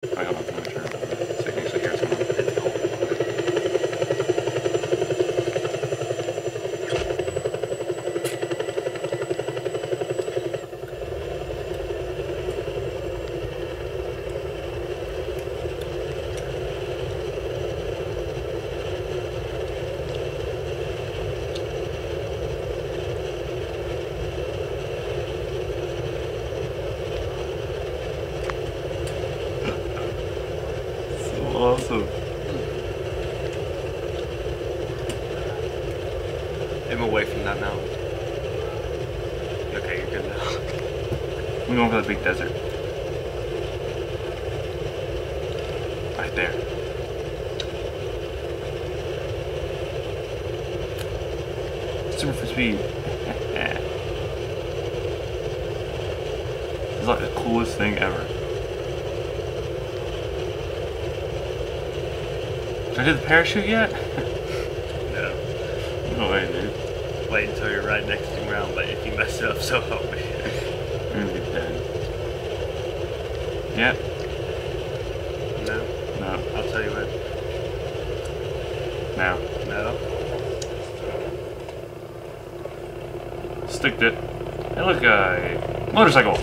I got nothing to turn. So I can actually hear someone. Awesome. I'm away from that now. Okay, you're good now. I'm going for the big desert. Right there. Super for speed. It's like the coolest thing ever. Did I do the parachute yet? No. No way, dude. Wait until you're right next to the ground, but if you mess it up, so help me. I'm gonna be dead. Yep. No? No. I'll tell you when. Now. No? Sticked it. Hey, look, motorcycle.